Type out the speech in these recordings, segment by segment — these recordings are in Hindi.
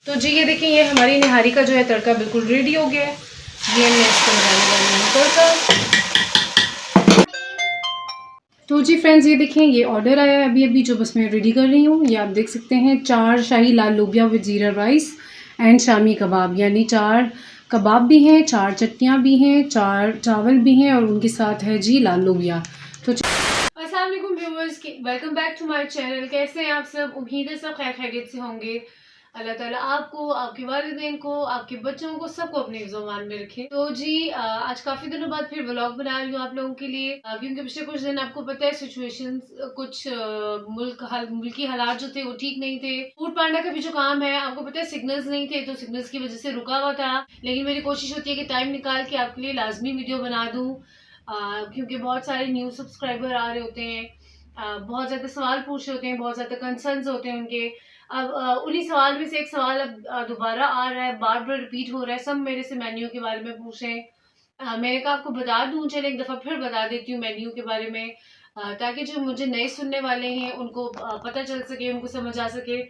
तो जी ये देखिए, ये हमारी निहारी का जो है तड़का बिल्कुल रेडी हो गया है। ये मैं इसको लगाने वाली हूँ तड़का। तो जी फ्रेंड्स, ये देखें, ये ऑर्डर आया है अभी जो बस मैं रेडी कर रही हूँ। ये आप देख सकते हैं, 4 शाही लाल लोबिया विद जीरा राइस एंड शामी कबाब, यानी 4 कबाब भी हैं, 4 चटनियाँ भी हैं, 4 चावल भी हैं और उनके साथ है जी लाल लोबिया। तो अस्सलाम वालेकुम viewers, welcome back to my channel. कैसे हैं आप सब? उम्मीद है सब खैर खैरियत से होंगे। अल्लाह ताला आपको, आपके वालिदैन को, आपके बच्चों को, सबको अपने ज़ुबान में रखे। तो जी आज काफ़ी दिनों बाद फिर व्लॉग बना रही हूँ आप लोगों के लिए, क्योंकि पिछले कुछ दिन आपको पता है सिचुएशंस कुछ मुल्की हालात जो थे वो ठीक नहीं थे। फूड पांडा का भी जो काम है, आपको पता है सिग्नल्स नहीं थे, तो सिग्नल्स की वजह से रुका हुआ था। लेकिन मेरी कोशिश होती है कि टाइम निकाल के आपके लिए लाजमी वीडियो बना दूँ, क्योंकि बहुत सारे न्यू सब्सक्राइबर आ रहे होते हैं, बहुत ज़्यादा सवाल पूछ रहे होते हैं, बहुत ज़्यादा कंसर्न्स होते हैं उनके। अब उन्हीं सवाल में से एक सवाल अब दोबारा आ रहा है, बार बार रिपीट हो रहा है। सब मेरे से मेन्यू के बारे में पूछ रहे हैं। मैंने कहा आपको बता दूं, चले एक दफ़ा फिर बता देती हूँ मेन्यू के बारे में, ताकि जो मुझे नए सुनने वाले हैं उनको पता चल सके, उनको समझ आ सके।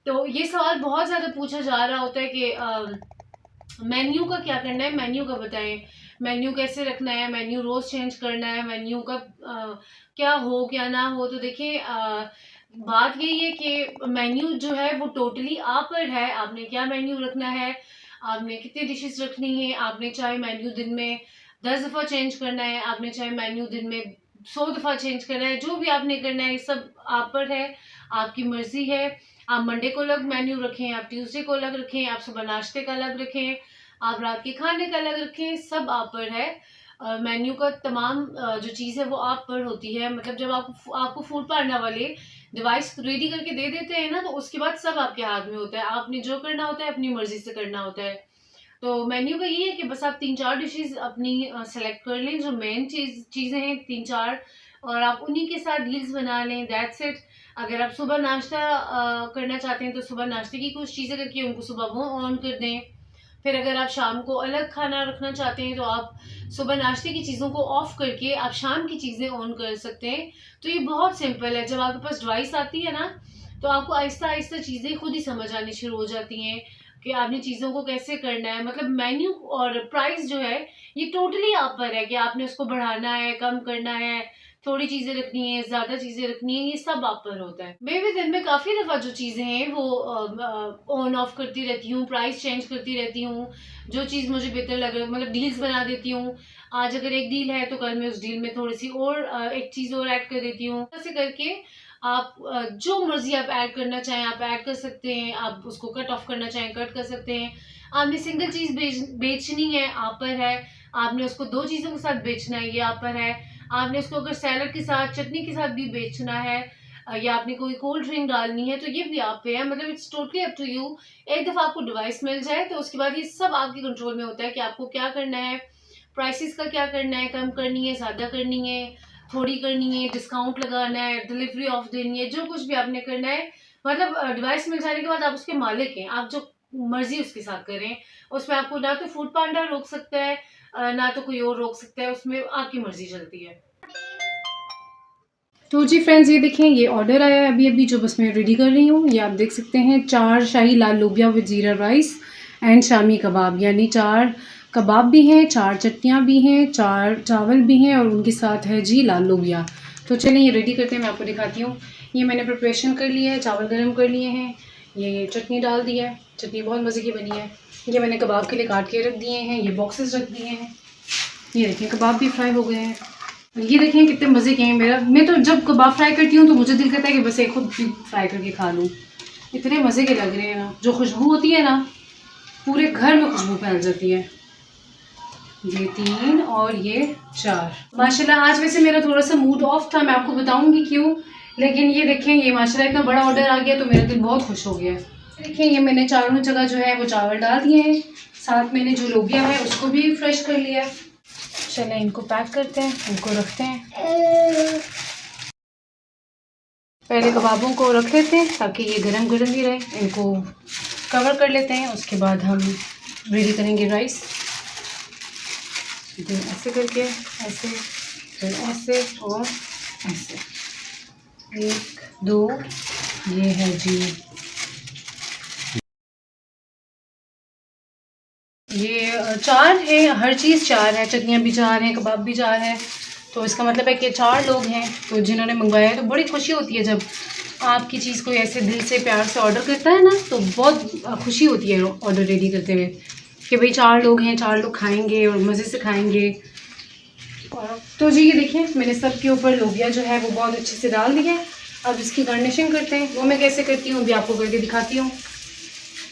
तो ये सवाल बहुत ज़्यादा पूछा जा रहा होता है कि मेन्यू का क्या करना है, मेन्यू का बताएं, मेन्यू कैसे रखना है, मेन्यू रोज चेंज करना है, मेन्यू का क्या हो क्या ना हो। तो देखिए बात यही है कि मेन्यू जो है वो टोटली आप पर है, आपने क्या मेन्यू रखना है, आपने कितनी डिशेस रखनी है। आपने चाहे मेन्यू दिन में 10 दफ़ा चेंज करना है, आपने चाहे मेन्यू दिन में 100 दफ़ा चेंज करना है, जो भी आपने करना है ये सब आप पर है, आपकी मर्जी है। आप मंडे को अलग मेन्यू रखें, आप ट्यूसडे को अलग रखें, आप सुबह नाश्ते का अलग रखें, आप रात के खाने का अलग रखें, सब आप पर है। मेन्यू का तमाम जो चीज़ है वो आप पर होती है। मतलब जब आपको फूड पांडा वाले डिवाइस रेडी करके दे देते हैं ना, तो उसके बाद सब आपके हाथ में होता है, आपने जो करना होता है अपनी मर्जी से करना होता है। तो मेन्यू का ये है कि बस आप 3-4 डिशेस अपनी सेलेक्ट कर लें, जो मेन चीज़ें हैं 3-4, और आप उन्हीं के साथ डील्स बना लें, दैट्स इट। अगर आप सुबह नाश्ता करना चाहते हैं तो सुबह नाश्ते की कुछ चीज़ें करके उनको सुबह वो ऑन कर दें। फिर अगर आप शाम को अलग खाना रखना चाहते हैं तो आप सुबह नाश्ते की चीज़ों को ऑफ करके आप शाम की चीज़ें ऑन कर सकते हैं। तो ये बहुत सिंपल है। जब आपके पास डिवाइस आती है ना, तो आपको आहिस्ता आहिस्ता चीज़ें खुद ही समझ आनी शुरू हो जाती हैं कि आपने चीज़ों को कैसे करना है। मतलब मेन्यू और प्राइस जो है ये टोटली आप पर है कि आपने उसको बढ़ाना है, कम करना है, थोड़ी चीज़ें रखनी है, ज़्यादा चीज़ें रखनी है, ये सब आप पर होता है। मैं भी दिन में काफ़ी दफ़ा जो चीज़ें हैं वो ऑन ऑफ करती रहती हूँ, प्राइस चेंज करती रहती हूँ, जो चीज़ मुझे बेहतर लग रहा है, मतलब डील्स बना देती हूँ। आज अगर एक डील है तो कल मैं उस डील में थोड़ी सी और एक चीज़ और ऐड कर देती हूँ। ऐसे करके आप जो मर्ज़ी आप ऐड करना चाहें आप ऐड कर सकते हैं, आप उसको कट ऑफ करना चाहें कट कर सकते हैं। आपने सिंगल चीज़ बेचनी है, आप पर है। आपने उसको 2 चीज़ों के साथ बेचना है, ये आप पर है। आपने उसको अगर सैलड के साथ, चटनी के साथ भी बेचना है, या आपने कोई कोल्ड ड्रिंक डालनी है, तो ये भी आप पे है। मतलब it's totally up to you. एक दफ़ा आपको डिवाइस मिल जाए तो उसके बाद ये सब आपके कंट्रोल में होता है कि आपको क्या करना है, प्राइसेस का क्या करना है, कम करनी है, ज़्यादा करनी है, थोड़ी करनी है, डिस्काउंट लगाना है, डिलीवरी ऑफ देनी है, जो कुछ भी आपने करना है। मतलब डिवाइस मिल जाने के बाद आप उसके मालिक हैं, आप जो मर्जी उसके साथ करें। उसमें आपको ना तो फूड पांडा रोक सकता है, ना तो कोई और रोक सकता है, उसमें आपकी मर्जी चलती है। तो जी फ्रेंड्स, ये देखें, ये ऑर्डर आया है अभी जो बस मैं रेडी कर रही हूँ। ये आप देख सकते हैं, 4 शाही लाल लोबिया विद जीरा राइस एंड शामी कबाब, यानी 4 कबाब भी हैं, 4 चटनियाँ भी हैं, 4 चावल भी हैं और उनके साथ है जी लाल लोबिया। तो चलिए ये रेडी करते हैं, मैं आपको दिखाती हूँ। ये मैंने प्रिपरेशन कर लिया है, चावल गर्म कर लिए हैं, ये चटनी डाल दी है, चटनी बहुत मज़े की बनी है। ये मैंने कबाब के लिए काट के रख दिए हैं, ये बॉक्सेस रख दिए हैं। ये देखिए कबाब भी फ्राई हो गए हैं। ये देखें कितने मज़े के हैं। मैं तो जब कबाब फ्राई करती हूँ तो मुझे दिल करता है कि बस एक खुद भी फ्राई करके खा लूँ, इतने मज़े के लग रहे हैं ना। जो खुशबू होती है ना, पूरे घर में खुशबू फैल जाती है। ये 3 और ये 4। माशाल्लाह आज वैसे मेरा थोड़ा सा मूड ऑफ था, मैं आपको बताऊंगी क्यों। लेकिन ये देखें, ये माशाल्लाह इतना बड़ा ऑर्डर आ गया तो मेरा दिल बहुत खुश हो गया। देखें ये मैंने चारों जगह जो है वो चावल डाल दिए हैं, साथ मैंने जो लोबिया है उसको भी फ्रेश कर लिया है। चलें इनको पैक करते हैं, इनको रखते हैं। पहले कबाबों को रख लेते हैं ताकि ये गरम गरम ही रहे। इनको कवर कर लेते हैं, उसके बाद हम रेडी करेंगे राइस। फिर ऐसे करके, ऐसे, फिर ऐसे और ऐसे, 1 2, ये है जी चार है, हर चीज़ चार है, चटनियाँ भी चार हैं, कबाब भी चार है, तो इसका मतलब है कि 4 लोग हैं। तो जिन्होंने मंगवाया है तो बड़ी खुशी होती है जब आपकी चीज़ कोई ऐसे दिल से प्यार से ऑर्डर करता है ना, तो बहुत खुशी होती है ऑर्डर रेडी करते हुए कि भाई 4 लोग हैं, 4 लोग खाएंगे और मज़े से खाएंगे। तो जी ये देखिए मैंने सब के ऊपर लोबिया जो है वो बहुत अच्छे से डाल दिया है। अब इसकी गार्निशिंग करते हैं, वो मैं कैसे करती हूँ अभी आपको करके दिखाती हूँ।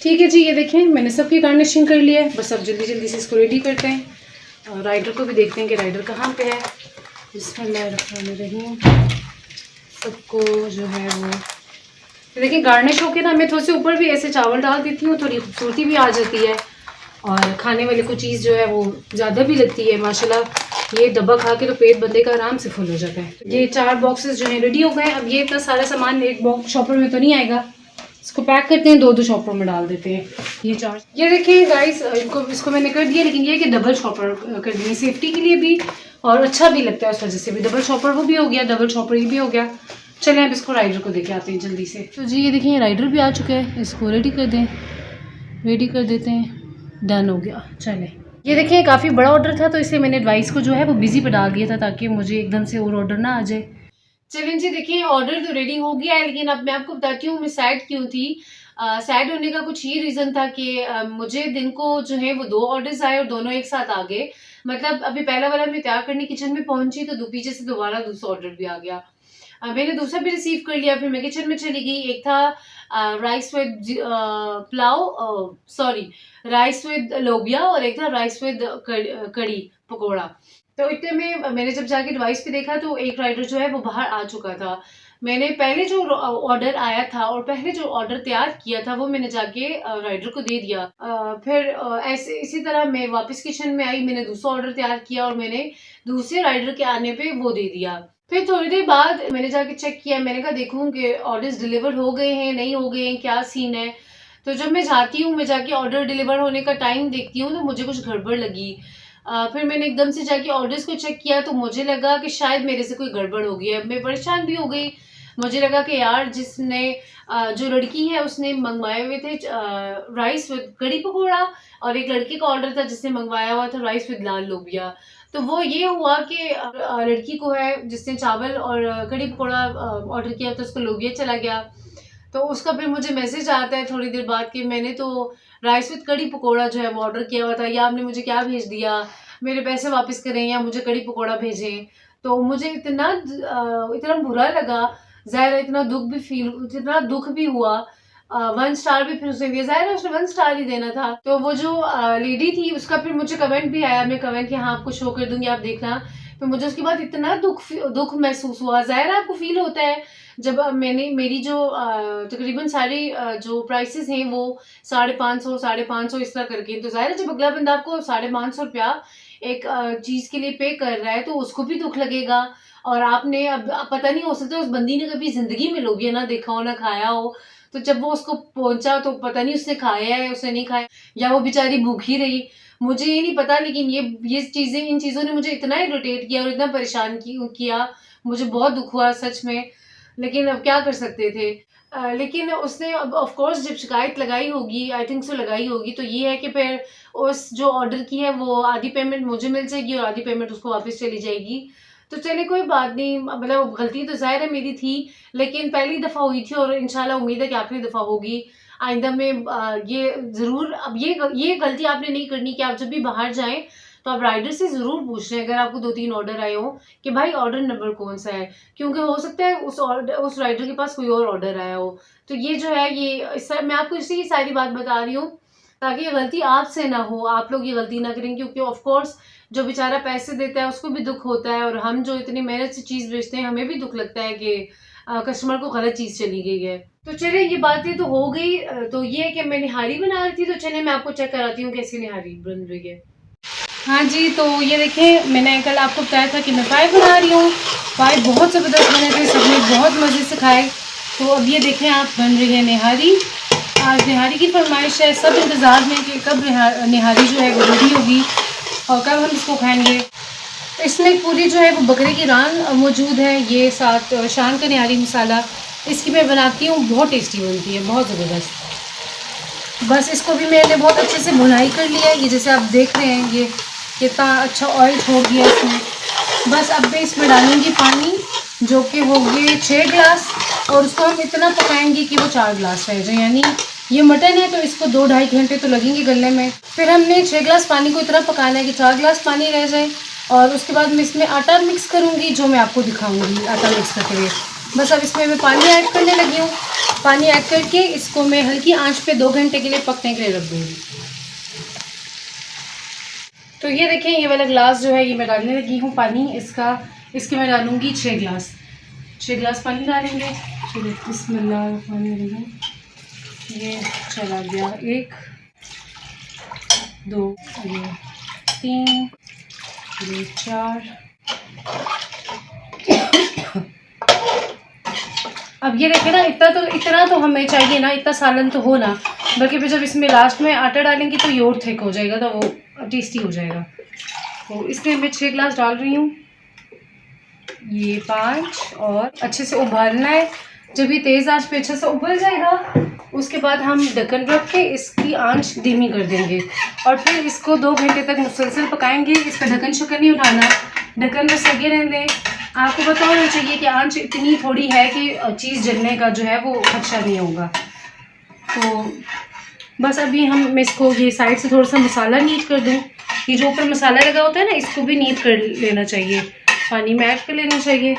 ठीक है जी, ये देखें मैंने सबकी गार्निशिंग कर लिया है, बस अब जल्दी जल्दी से इसको रेडी करते हैं। और राइडर को भी देखते हैं कि राइडर कहाँ पे है। बिस्मिल्लाहिर्रहमानिर्रहीम। सबको जो है वो देखिए गार्निश होके ना मैं थोड़े से ऊपर भी ऐसे चावल डाल देती हूँ, थोड़ी खूबसूरती भी आ जाती है और खाने वाले को चीज़ जो है वो ज़्यादा भी लगती है। माशाल्लाह ये डब्बा खा के तो पेट बंदे का आराम से फुल हो जाता है। ये 4 बॉक्सेस जो हैं रेडी हो गए। अब ये इतना सारा सामान एक बॉक्स शॉपर में तो नहीं आएगा, इसको पैक करते हैं, 2-2 शॉपर में डाल देते हैं। ये 4 ये देखिए गाइस, इसको मैंने कर दिया, लेकिन ये कि डबल शॉपर कर दिए सेफ्टी के लिए भी और अच्छा भी लगता है उस वजह से भी। डबल शॉपर वो भी हो गया, डबल शॉपर ये भी हो गया। चलें अब इसको राइडर को देके आते हैं जल्दी से। तो जी ये देखिए राइडर भी आ चुका है, इसको रेडी कर दें, रेडी कर देते हैं। डन हो गया। चलें ये देखिए काफ़ी बड़ा ऑर्डर था तो इसलिए मैंने डिवाइस को जो है वो बिजी पे डाल दिया था ताकि मुझे एकदम से और ऑर्डर ना आ जाए। चलें जी देखिए ऑर्डर तो रेडी हो गया है, लेकिन अब मैं आपको बताती हूँ मैं सैड क्यों थी। सैड होने का कुछ ये रीज़न था कि मुझे दिन को जो है वो 2 ऑर्डर्स आए और दोनों एक साथ आ गए। मतलब अभी पहला वाला मैं तैयार करने किचन में पहुंची तो पीछे से दोबारा दूसरा ऑर्डर भी आ गया। मैंने दूसरा भी रिसीव कर लिया, फिर मैं किचन में चली गई। एक था rice with pulao, sorry rice with लोबिया और एक था राइस विद कड़ी पकौड़ा। तो इतने में मैंने जब जाके डिवाइस पे देखा तो एक राइडर जो है वो बाहर आ चुका था। मैंने पहले जो ऑर्डर आया था और पहले जो ऑर्डर तैयार किया था वो मैंने जाके राइडर को दे दिया। फिर ऐसे इसी तरह मैं वापस किचन में आई, मैंने दूसरा ऑर्डर तैयार किया और मैंने दूसरे राइडर के आने पे वो दे दिया। फिर थोड़ी देर बाद मैंने जाके चेक किया, मैंने कहा देखूं कि ऑर्डर्स डिलीवर हो गए हैं नहीं हो गए हैं, क्या सीन है। तो जब मैं जाती हूँ, मैं जाके ऑर्डर डिलीवर होने का टाइम देखती हूँ तो मुझे कुछ गड़बड़ लगी। फिर मैंने एकदम से जाके ऑर्डर्स को चेक किया तो मुझे लगा कि शायद मेरे से कोई गड़बड़ हो गई है। मैं परेशान भी हो गई, मुझे लगा कि यार जिसने जो लड़की है उसने मंगवाए हुए थे राइस विद कड़ी पकौड़ा और एक लड़के का ऑर्डर था जिसने मंगवाया हुआ था राइस विद लाल लोबिया। तो वो ये हुआ कि लड़की को है जिसने चावल और कड़ी पकौड़ा ऑर्डर किया तो उसको लोबिया चला गया। तो उसका फिर मुझे मैसेज आता है थोड़ी देर बाद कि मैंने तो राइस विद कड़ी पकौड़ा जो है वो ऑर्डर किया हुआ था, या आपने मुझे क्या भेज दिया, मेरे पैसे वापस करें या मुझे कड़ी पकौड़ा भेजें। तो मुझे इतना बुरा लगा, ज़ाहिर है इतना दुख भी हुआ। 1 स्टार भी फिर उसने दिया, ज़ाहिर है उसने 1 स्टार ही देना था। तो वो जो लेडी थी उसका फिर मुझे कमेंट भी आया, मैं कमेंट कि हाँ आपको शो कर दूंगी आप देखना। फिर मुझे उसके बाद इतना दुख महसूस हुआ। ज़ाहिर है आपको फील होता है जब मेरी जो तकरीबन सारी जो प्राइसेस हैं वो 550 इस तरह करके, तो ज़ाहिर है जब अगला बंदा आपको 550 रुपया एक चीज़ के लिए पे कर रहा है तो उसको भी दुख लगेगा। और आपने अब पता नहीं, हो सकता है उस बंदी ने कभी ज़िंदगी में लोबिया ना देखा हो ना खाया हो, तो जब वो उसको पहुंचा तो पता नहीं उसने खाया है उसने नहीं खाया, या वो बेचारी भूखी रही, मुझे ये नहीं पता। लेकिन ये चीज़ें, इन चीज़ों ने मुझे इतना इरिटेट किया और इतना परेशान किया, मुझे बहुत दुख हुआ सच में। लेकिन अब क्या कर सकते थे। लेकिन उसने अब ऑफ कोर्स जब शिकायत लगाई होगी, आई थिंक सो लगाई होगी, तो ये है कि फिर उस जो ऑर्डर की है वो आधी पेमेंट मुझे मिल जाएगी और आधी पेमेंट उसको वापस चली जाएगी। तो चलिए कोई बात नहीं, मतलब गलती तो ज़ाहिर है मेरी थी, लेकिन पहली दफ़ा हुई थी और इंशाल्लाह उम्मीद है कि आखिरी दफ़ा होगी। आइंदा में ये ज़रूर, अब ये गलती आपने नहीं करनी कि आप जब भी बाहर जाएं तो आप राइडर से ज़रूर पूछ लें अगर आपको 2-3 ऑर्डर आए हों कि भाई ऑर्डर नंबर कौन सा है, क्योंकि हो सकता है उस राइडर के पास कोई और ऑर्डर आया हो। तो ये जो है मैं आपको इसी सारी बात बता रही हूँ ताकि ये गलती आपसे ना हो, आप लोग ये गलती ना करें, क्योंकि ऑफ कोर्स जो बेचारा पैसे देता है उसको भी दुख होता है और हम जो इतनी मेहनत से चीज़ बेचते हैं हमें भी दुख लगता है कि कस्टमर को गलत चीज़ चली गई है। तो चलिए ये बातें तो हो गई। तो ये है कि मैं निहारी बना रही थी, तो चलिए मैं आपको चेक कराती हूँ कैसी निहारी बन रही है। हाँ जी, तो ये देखें मैंने कल आपको बताया था कि मैं पाए बना रही हूँ। पाए बहुत ज़बरदस्त बने थे, सबने बहुत मज़े से खाए। तो अब ये देखें आप बन रही है निहारी। आज निहारी की फरमाइश है, सब इंतज़ार में कि कब निहारी जो है वो रेडी होगी और कब हम इसको खाएंगे। इसमें पूरी जो है वो बकरे की रान मौजूद है, ये साथ शान का निहारी मसाला, इसकी मैं बनाती हूँ, बहुत टेस्टी बनती है, बहुत ज़बरदस्त। बस इसको भी मैंने बहुत अच्छे से भुनाई कर लिया है। ये जैसे आप देख रहे हैं ये कितना अच्छा ऑयल छोड़ दिया इसमें। बस अब मैं इसमें डालूँगी पानी जो कि हो गए 6 गिलास, और उसको हम इतना पकाएंगे कि वो 4 गिलास रह जाए। यानी ये मटन है तो इसको 2-2.5 घंटे तो लगेंगे गलने में। फिर हमने 6 गिलास पानी को इतना पकाना है कि 4 गिलास पानी रह जाए, और उसके बाद मैं इसमें आटा मिक्स करूँगी जो मैं आपको दिखाऊँगी आटा मिक्स करते हुए। बस अब इसमें मैं पानी ऐड करने लगी हूँ। पानी ऐड करके इसको मैं हल्की आंच पे 2 घंटे के लिए पकने के लिए रख दूँगी। तो ये देखें ये वाला ग्लास जो है ये मैं डालने लगी हूँ पानी इसके मैं डालूँगी 6 गिलास। 6 गिलास पानी डालेंगे। चलिए बिस्मिल्लाहिर्रहमानिर्रहीम। ये चला गया 1, 2, ये 3, ये 4। अब ये देखें ना, इतना तो हमें चाहिए ना, इतना सालन तो हो ना, बल्कि फिर जब इसमें लास्ट में आटा डालेंगे तो ये और थिक हो जाएगा, तो वो टेस्टी हो जाएगा। तो इसमें मैं 6 गिलास डाल रही हूँ, ये 5, और अच्छे से उबालना है। जब ये तेज़ आंच पे अच्छे से उबल जाएगा उसके बाद हम ढक्कन रख के इसकी आंच धीमी कर देंगे, और फिर इसको 2 घंटे तक मुसलसल पकाएंगे। इसका ढक्कन शक्कन नहीं उठाना, ढक्कन में सगे रहने। आपको पता होना चाहिए कि आंच इतनी थोड़ी है कि चीज़ जलने का जो है वो खदशा नहीं होगा। तो बस अभी मैं इसको ये साइड से थोड़ा सा मसाला नीट कर दूँ। ये जो ऊपर मसाला लगा होता है ना, इसको भी नीट कर लेना चाहिए, पानी में ऐड कर लेना चाहिए।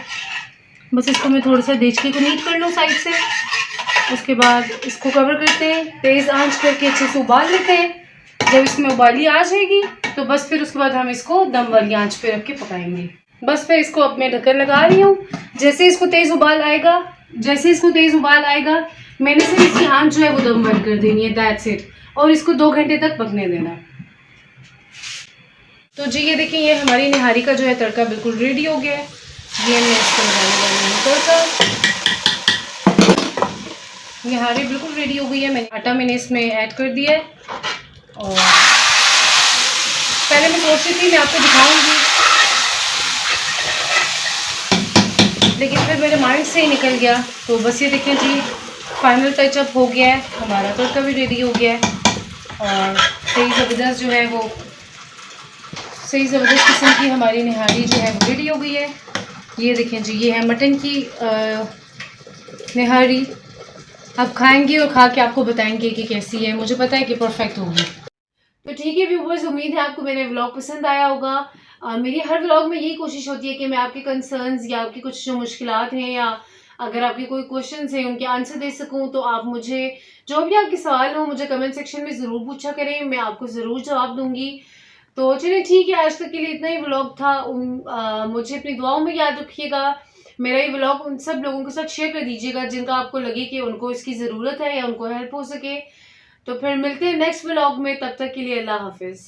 बस इसको मैं थोड़ा सा देचके को नीट कर लूँ साइड से। उसके बाद इसको कवर करते हैं, तेज़ आंच करके अच्छे से उबाल लेते हैं। जब इसमें उबाली आ जाएगी तो बस फिर उसके बाद हम इसको दम वाली आंच पे रख के पकाएंगे। बस फिर इसको अब मैं ढक्कन लगा रही हूँ। जैसे इसको तेज़ उबाल आएगा मैंने सिर्फ इसकी आंच जो है वो दम बंद कर देनी है, दैट्स इट। और इसको 2 घंटे तक पकने देना। तो जी ये देखिए ये हमारी निहारी का जो है तड़का बिल्कुल रेडी हो गया है। ये मैं इसको लगाने वाली हूँ तड़का। निहारी बिल्कुल रेडी हो गई है। मैंने इसमें ऐड कर दिया है, और पहले मैं सोच रही थी मैं आपको दिखाऊंगी, लेकिन फिर मेरे माइंड से ही निकल गया। तो बस ये देखें जी फाइनल टचअप हो गया है, हमारा तड़का भी रेडी हो गया है, और सही ज़बरदस्त जो है वो सही ज़बरदस्त किस्म की हमारी निहारी जो है वो रेडी हो गई है। ये देखें जी ये है मटन की निहारी। अब खाएंगे और खा के आपको बताएंगे कि कैसी है। मुझे पता है कि परफेक्ट होगी। तो ठीक है व्यूवर्स, उम्मीद है आपको मेरा व्लॉग पसंद आया होगा। मेरी हर व्लॉग में यही कोशिश होती है कि मैं आपके कंसर्न्स या आपकी कुछ जो मुश्किलात हैं, या अगर आपके कोई क्वेश्चंस हैं उनके आंसर दे सकूं। तो आप मुझे जो भी आपके सवाल हो मुझे कमेंट सेक्शन में ज़रूर पूछा करें, मैं आपको ज़रूर जवाब दूंगी। तो चलिए ठीक है, आज तक के लिए इतना ही व्लॉग था। मुझे अपनी दुआओं में याद रखिएगा। मेरा ये व्लॉग उन सब लोगों के साथ शेयर कर दीजिएगा जिनका आपको लगे कि उनको इसकी ज़रूरत है या उनको हेल्प हो सके। तो फिर मिलते हैं नेक्स्ट व्लॉग में, तब तक के लिए अल्लाह हाफिज़।